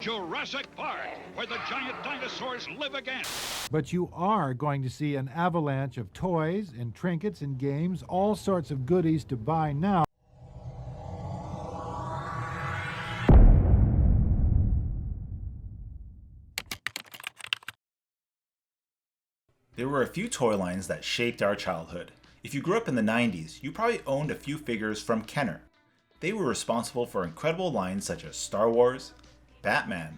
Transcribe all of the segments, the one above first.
Jurassic Park, where the giant dinosaurs live again. But you are going to see an avalanche of toys and trinkets and games, all sorts of goodies to buy now. There were a few toy lines that shaped our childhood. If you grew up in the 90s, you probably owned a few figures from Kenner. They were responsible for incredible lines such as Star Wars, Batman,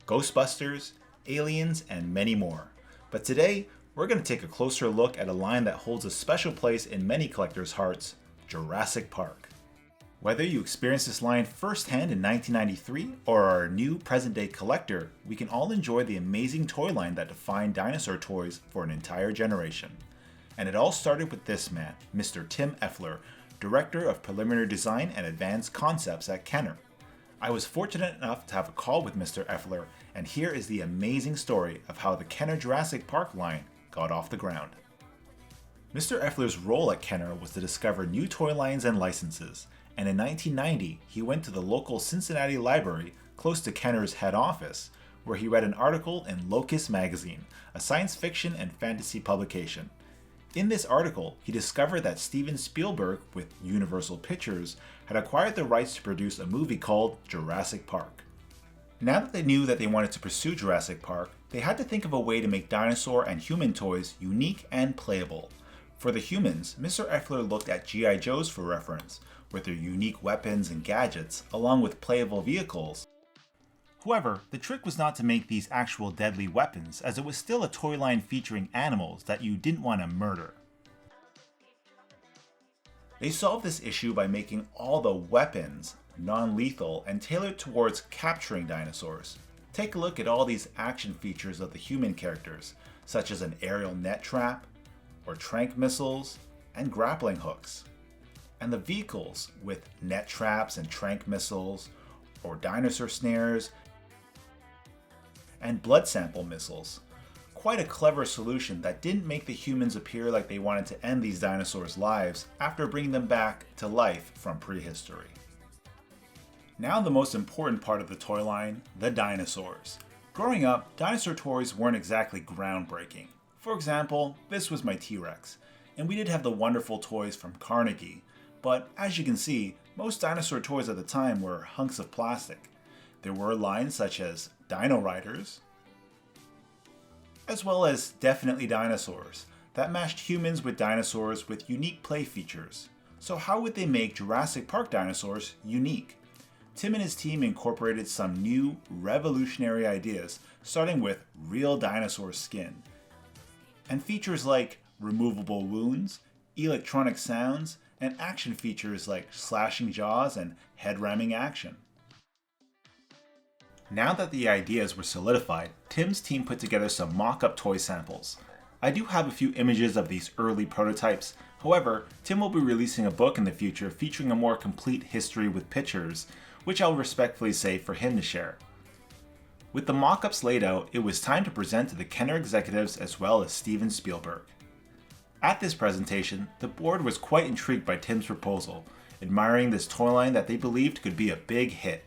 Ghostbusters, Aliens, and many more. But today, we're going to take a closer look at a line that holds a special place in many collectors' hearts, Jurassic Park. Whether you experienced this line firsthand in 1993 or are a new present-day collector, we can all enjoy the amazing toy line that defined dinosaur toys for an entire generation. And it all started with this man, Mr. Tim Effler, Director of Preliminary Design and Advanced Concepts at Kenner. I was fortunate enough to have a call with Mr. Effler, and here is the amazing story of how the Kenner Jurassic Park line got off the ground. Mr. Effler's role at Kenner was to discover new toy lines and licenses, and in 1990 he went to the local Cincinnati library close to Kenner's head office, where he read an article in Locus magazine, a science fiction and fantasy publication. In this article, he discovered that Steven Spielberg, with Universal Pictures, had acquired the rights to produce a movie called Jurassic Park. Now that they knew that they wanted to pursue Jurassic Park, they had to think of a way to make dinosaur and human toys unique and playable. For the humans, Mr. Effler looked at G.I. Joes for reference, with their unique weapons and gadgets, along with playable vehicles. However, the trick was not to make these actual deadly weapons, as it was still a toy line featuring animals that you didn't want to murder. They solved this issue by making all the weapons non-lethal and tailored towards capturing dinosaurs. Take a look at all these action features of the human characters, such as an aerial net trap, or tranq missiles, and grappling hooks. And the vehicles with net traps and tranq missiles, or dinosaur snares, and blood sample missiles. Quite a clever solution that didn't make the humans appear like they wanted to end these dinosaurs' lives after bringing them back to life from prehistory. Now the most important part of the toy line, the dinosaurs. Growing up, dinosaur toys weren't exactly groundbreaking. For example, this was my T-Rex, and we did have the wonderful toys from Carnegie, but as you can see, most dinosaur toys at the time were hunks of plastic. There were lines such as Dino Riders, as well as Definitely Dinosaurs, that matched humans with dinosaurs with unique play features. So how would they make Jurassic Park dinosaurs unique? Tim and his team incorporated some new, revolutionary ideas, starting with real dinosaur skin, and features like removable wounds, electronic sounds, and action features like slashing jaws and head ramming action. Now that the ideas were solidified, Tim's team put together some mock-up toy samples. I do have a few images of these early prototypes, however, Tim will be releasing a book in the future featuring a more complete history with pictures, which I'll respectfully save for him to share. With the mock-ups laid out, it was time to present to the Kenner executives as well as Steven Spielberg. At this presentation, the board was quite intrigued by Tim's proposal, admiring this toy line that they believed could be a big hit.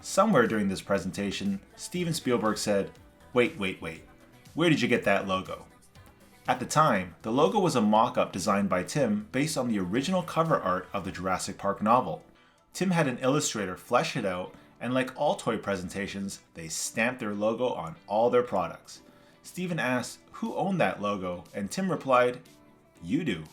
Somewhere during this presentation, Steven Spielberg said, wait, where did you get that logo? At the time, the logo was a mock-up designed by Tim based on the original cover art of the Jurassic Park novel. Tim had an illustrator flesh it out, and like all toy presentations, they stamped their logo on all their products. Steven asked who owned that logo, and Tim replied, "You do."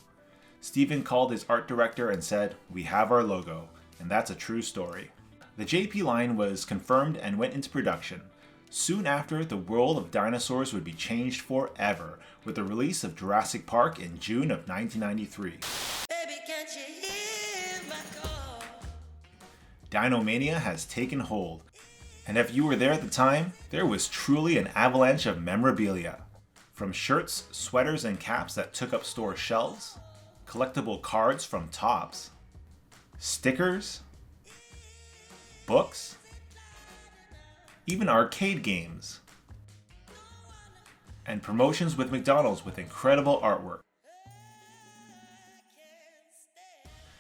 Steven called his art director and said, "We have our logo," and that's a true story. The JP line was confirmed and went into production. Soon after, the world of dinosaurs would be changed forever with the release of Jurassic Park in June of 1993. Baby, can't you hear my call? Dino-mania has taken hold. And if you were there at the time, there was truly an avalanche of memorabilia. From shirts, sweaters, and caps that took up store shelves, collectible cards from Topps, stickers, books, even arcade games, and promotions with McDonald's with incredible artwork.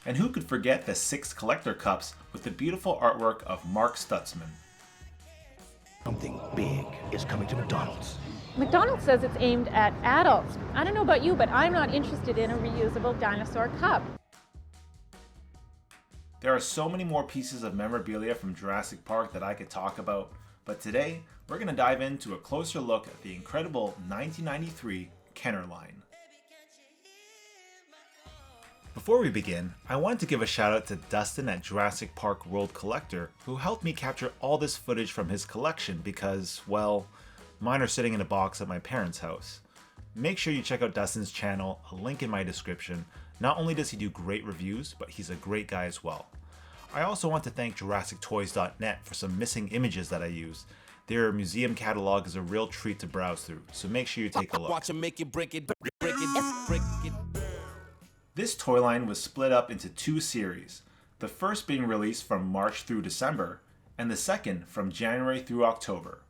And who could forget the 6 collector cups with the beautiful artwork of Mark Stutzman? Something big is coming to McDonald's. McDonald's says it's aimed at adults. I don't know about you, but I'm not interested in a reusable dinosaur cup. There are so many more pieces of memorabilia from Jurassic Park that I could talk about, but today we're going to dive into a closer look at the incredible 1993 Kenner line. Before we begin, I wanted to give a shout out to Dustin at Jurassic Park World Collector, who helped me capture all this footage from his collection because, well, mine are sitting in a box at my parents' house. Make sure you check out Dustin's channel, a link in my description. Not only does he do great reviews, but he's a great guy as well. I also want to thank JurassicToys.net for some missing images that I used. Their museum catalog is a real treat to browse through, so make sure you take a look. Watch him make it, break it, break it, break it. This toy line was split up into two series, the first being released from March through December, and the second from January through October.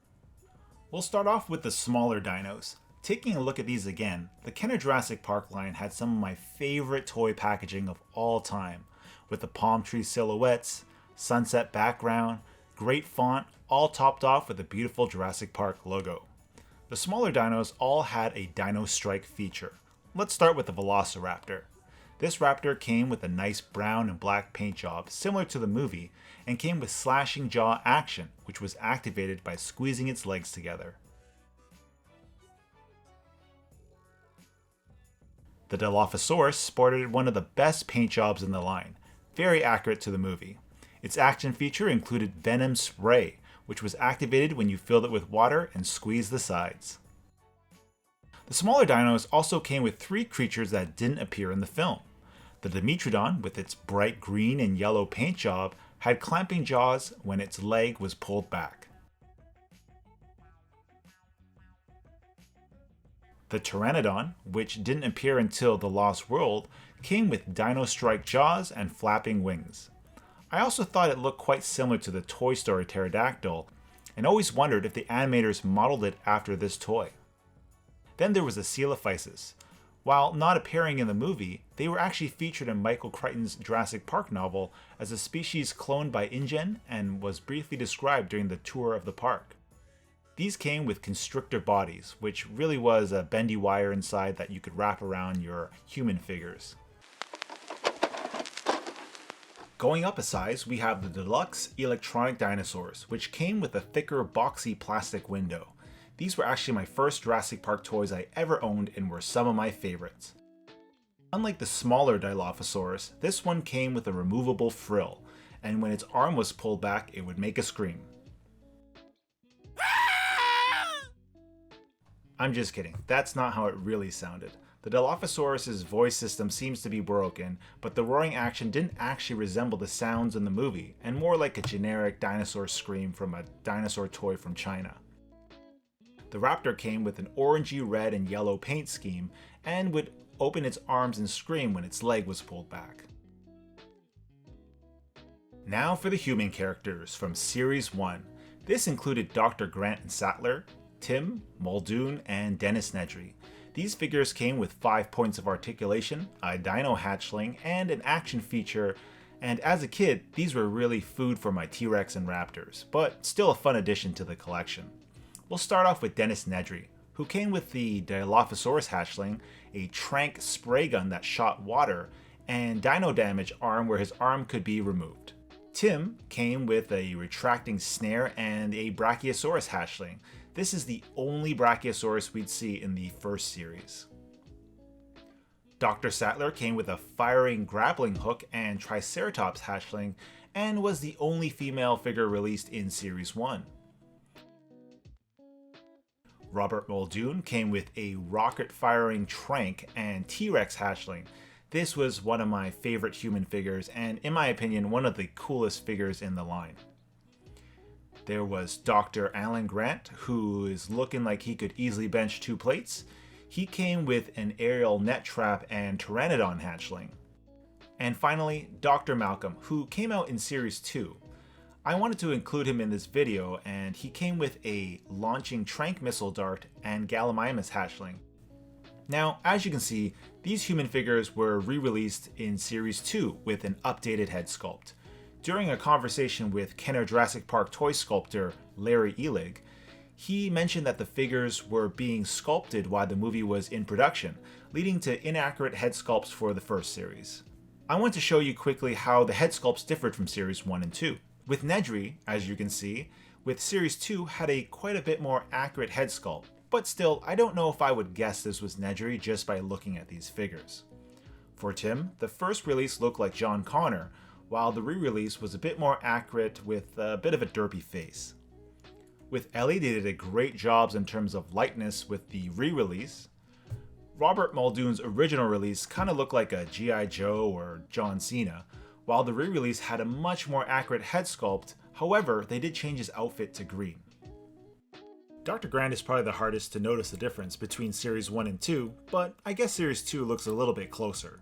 We'll start off with the smaller dinos. Taking a look at these again, the Kenner Jurassic Park line had some of my favorite toy packaging of all time, with the palm tree silhouettes, sunset background, great font, all topped off with a beautiful Jurassic Park logo. The smaller dinos all had a Dino Strike feature. Let's start with the Velociraptor. This raptor came with a nice brown and black paint job similar to the movie, and came with slashing jaw action, which was activated by squeezing its legs together. The Dilophosaurus sported one of the best paint jobs in the line, very accurate to the movie. Its action feature included venom spray, which was activated when you filled it with water and squeezed the sides. The smaller dinos also came with three creatures that didn't appear in the film. The Dimetrodon, with its bright green and yellow paint job, had clamping jaws when its leg was pulled back. The Pteranodon, which didn't appear until The Lost World, came with Dino Strike jaws and flapping wings. I also thought it looked quite similar to the Toy Story pterodactyl, and always wondered if the animators modeled it after this toy. Then there was the Coelophysis. While not appearing in the movie, they were actually featured in Michael Crichton's Jurassic Park novel as a species cloned by InGen and was briefly described during the tour of the park. These came with constrictor bodies, which really was a bendy wire inside that you could wrap around your human figures. Going up a size, we have the Deluxe electronic dinosaurs, which came with a thicker boxy plastic window. These were actually my first Jurassic Park toys I ever owned and were some of my favorites. Unlike the smaller Dilophosaurus, this one came with a removable frill, and when its arm was pulled back, it would make a scream. I'm just kidding, that's not how it really sounded. The Dilophosaurus' voice system seems to be broken, but the roaring action didn't actually resemble the sounds in the movie, and more like a generic dinosaur scream from a dinosaur toy from China. The raptor came with an orangey red and yellow paint scheme, and would open its arms and scream when its leg was pulled back. Now for the human characters from Series 1. This included Dr. Grant and Sattler, Tim, Muldoon, and Dennis Nedry. These figures came with 5 points of articulation, a dino hatchling, and an action feature, and as a kid, these were really food for my T-Rex and Raptors, but still a fun addition to the collection. We'll start off with Dennis Nedry, who came with the Dilophosaurus hatchling, a Trank spray gun that shot water, and dino damage arm where his arm could be removed. Tim came with a retracting snare and a Brachiosaurus hatchling. This is the only Brachiosaurus we'd see in the first series. Dr. Sattler came with a firing grappling hook and Triceratops hatchling, and was the only female figure released in Series 1. Robert Muldoon came with a rocket-firing Trank and T-Rex hatchling. This was one of my favorite human figures, and in my opinion, one of the coolest figures in the line. There was Dr. Alan Grant, who is looking like he could easily bench 2 plates. He came with an aerial net trap and Pteranodon hatchling. And finally, Dr. Malcolm, who came out in Series 2. I wanted to include him in this video, and he came with a launching Trank missile dart and Gallimimus hatchling. Now, as you can see, these human figures were re-released in Series 2 with an updated head sculpt. During a conversation with Kenner Jurassic Park toy sculptor Larry Elig, He mentioned that the figures were being sculpted while the movie was in production, leading to inaccurate head sculpts for the first series. I want to show you quickly how the head sculpts differed from Series 1 and 2. With Nedry, as you can see, with Series 2 had quite a bit more accurate head sculpt, but still, I don't know if I would guess this was Nedry just by looking at these figures. For Tim, the first release looked like John Connor, while the re-release was a bit more accurate with a bit of a derpy face. With Ellie, they did a great job in terms of likeness with the re-release. Robert Muldoon's original release kind of looked like a G.I. Joe or John Cena, while the re-release had a much more accurate head sculpt. However, they did change his outfit to green. Dr. Grant is probably the hardest to notice the difference between Series 1 and 2, but I guess Series 2 looks a little bit closer.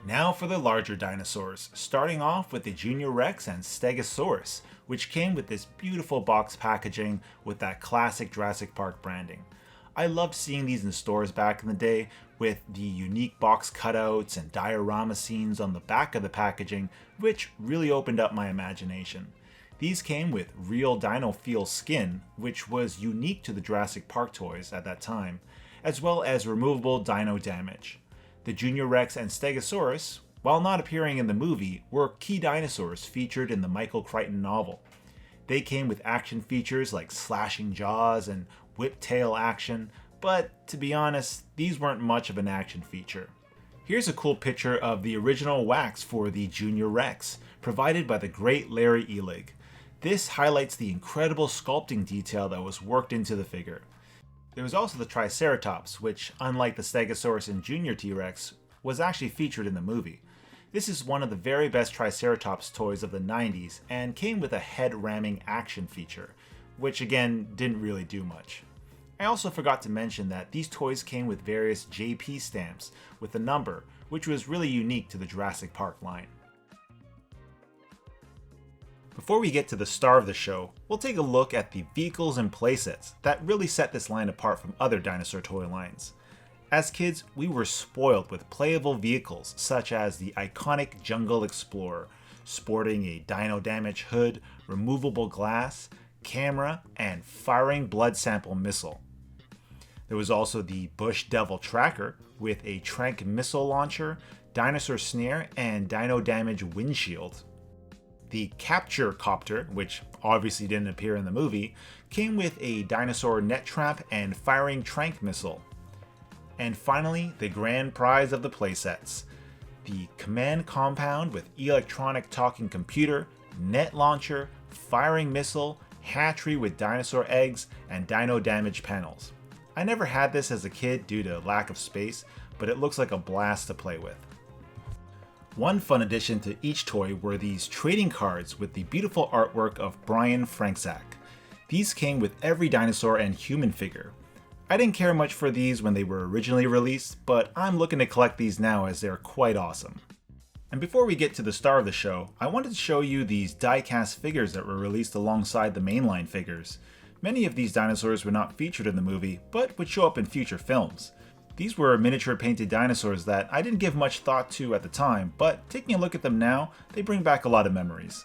Now for the larger dinosaurs, starting off with the Junior Rex and Stegosaurus, which came with this beautiful box packaging with that classic Jurassic Park branding. I loved seeing these in stores back in the day with the unique box cutouts and diorama scenes on the back of the packaging, which really opened up my imagination. These came with real dino feel skin, which was unique to the Jurassic Park toys at that time, as well as removable dino damage. The Junior Rex and Stegosaurus, while not appearing in the movie, were key dinosaurs featured in the Michael Crichton novel. They came with action features like slashing jaws and whip tail action, but to be honest, these weren't much of an action feature. Here's a cool picture of the original wax for the Junior Rex, provided by the great Larry Elig. This highlights the incredible sculpting detail that was worked into the figure. There was also the Triceratops, which, unlike the Stegosaurus and Junior T-Rex, was actually featured in the movie. This is one of the very best Triceratops toys of the 90s and came with a head-ramming action feature, which again didn't really do much. I also forgot to mention that these toys came with various JP stamps with a number, which was really unique to the Jurassic Park line. Before we get to the star of the show, we'll take a look at the vehicles and playsets that really set this line apart from other dinosaur toy lines. As kids, we were spoiled with playable vehicles such as the iconic Jungle Explorer, sporting a dino damage hood, removable glass, camera, and firing blood sample missile. There was also the Bush Devil Tracker with a Trank missile launcher, dinosaur snare, and dino damage windshield. The Capture Copter, which obviously didn't appear in the movie, came with a dinosaur net trap and firing Trank missile. And finally, the grand prize of the playsets, the Command Compound with electronic talking computer, net launcher, firing missile, hatchery with dinosaur eggs, and dino damage panels. I never had this as a kid due to lack of space, but it looks like a blast to play with. One fun addition to each toy were these trading cards with the beautiful artwork of Brian Frankzak. These came with every dinosaur and human figure. I didn't care much for these when they were originally released, but I'm looking to collect these now as they're quite awesome. And before we get to the star of the show, I wanted to show you these die-cast figures that were released alongside the mainline figures. Many of these dinosaurs were not featured in the movie, but would show up in future films. These were miniature painted dinosaurs that I didn't give much thought to at the time, but taking a look at them now, they bring back a lot of memories.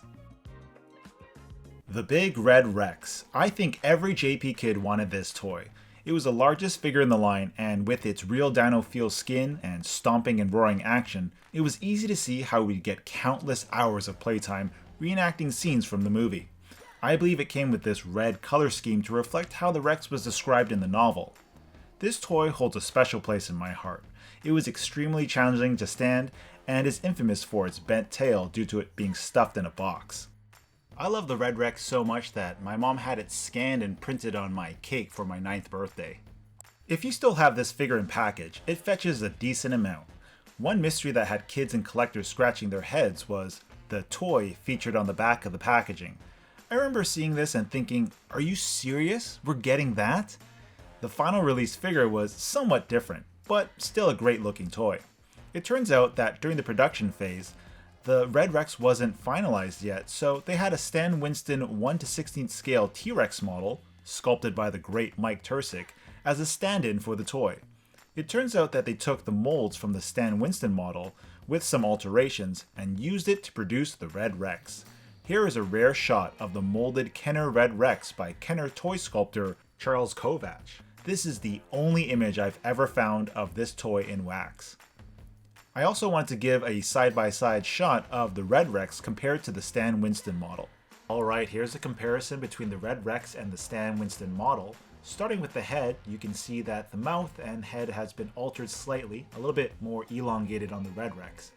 The Big Red Rex. I think every JP kid wanted this toy. It was the largest figure in the line, and with its real dino feel skin and stomping and roaring action, it was easy to see how we'd get countless hours of playtime reenacting scenes from the movie. I believe it came with this red color scheme to reflect how the Rex was described in the novel. This toy holds a special place in my heart. It was extremely challenging to stand and is infamous for its bent tail due to it being stuffed in a box. I love the Red Rex so much that my mom had it scanned and printed on my cake for my 9th birthday. If you still have this figure in package, it fetches a decent amount. One mystery that had kids and collectors scratching their heads was the toy featured on the back of the packaging. I remember seeing this and thinking, are you serious? We're getting that? The final release figure was somewhat different, but still a great looking toy. It turns out that during the production phase, the Red Rex wasn't finalized yet, so they had a Stan Winston 1/16 scale T-Rex model, sculpted by the great Mike Tursick, as a stand-in for the toy. It turns out that they took the molds from the Stan Winston model, with some alterations and used it to produce the Red Rex. Here is a rare shot of the molded Kenner Red Rex by Kenner toy sculptor Charles Kovach. This is the only image I've ever found of this toy in wax. I also wanted to give a side-by-side shot of the Red Rex compared to the Stan Winston model. Alright, here's a comparison between the Red Rex and the Stan Winston model. Starting with the head, you can see that the mouth and head has been altered slightly, a little bit more elongated on the Red Rex.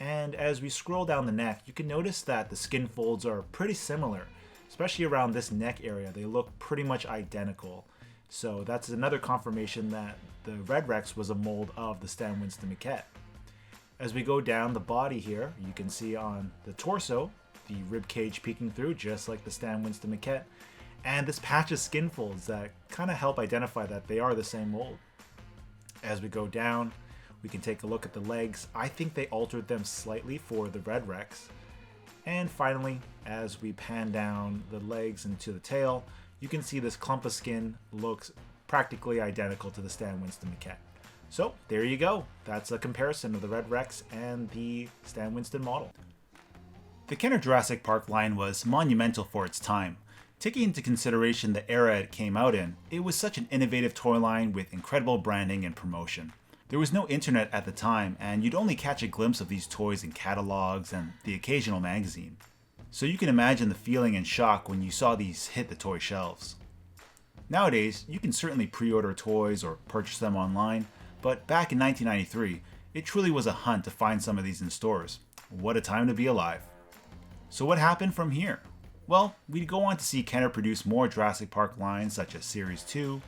And as we scroll down the neck, you can notice that the skin folds are pretty similar, especially around this neck area. They look pretty much identical. So that's another confirmation that the Red Rex was a mold of the Stan Winston maquette. As we go down the body here, you can see on the torso, the rib cage peeking through just like the Stan Winston maquette, and this patch of skin folds that kind of help identify that they are the same mold. As we go down, we can take a look at the legs. I think they altered them slightly for the Red Rex. And finally, as we pan down the legs into the tail, you can see this clump of skin looks practically identical to the Stan Winston maquette. So there you go. That's a comparison of the Red Rex and the Stan Winston model. The Kenner Jurassic Park line was monumental for its time. Taking into consideration the era it came out in, it was such an innovative toy line with incredible branding and promotion. There was no internet at the time, and you'd only catch a glimpse of these toys in catalogs and the occasional magazine. So you can imagine the feeling and shock when you saw these hit the toy shelves. Nowadays, you can certainly pre-order toys or purchase them online, but back in 1993, it truly was a hunt to find some of these in stores. What a time to be alive. So what happened from here? Well, we'd go on to see Kenner produce more Jurassic Park lines such as Series 2,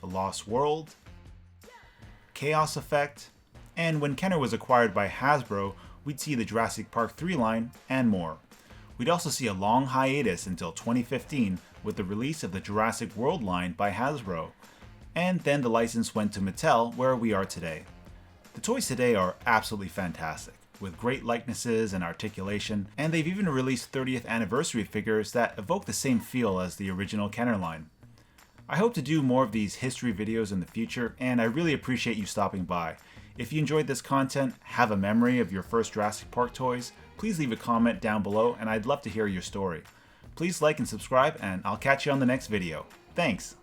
The Lost World, Chaos Effect, and when Kenner was acquired by Hasbro, we'd see the Jurassic Park 3 line and more. We'd also see a long hiatus until 2015 with the release of the Jurassic World line by Hasbro, and then the license went to Mattel where we are today. The toys today are absolutely fantastic, with great likenesses and articulation, and they've even released 30th anniversary figures that evoke the same feel as the original Kenner line. I hope to do more of these history videos in the future, and I really appreciate you stopping by. If you enjoyed this content, have a memory of your first Jurassic Park toys, please leave a comment down below and I'd love to hear your story. Please like and subscribe, and I'll catch you on the next video. Thanks!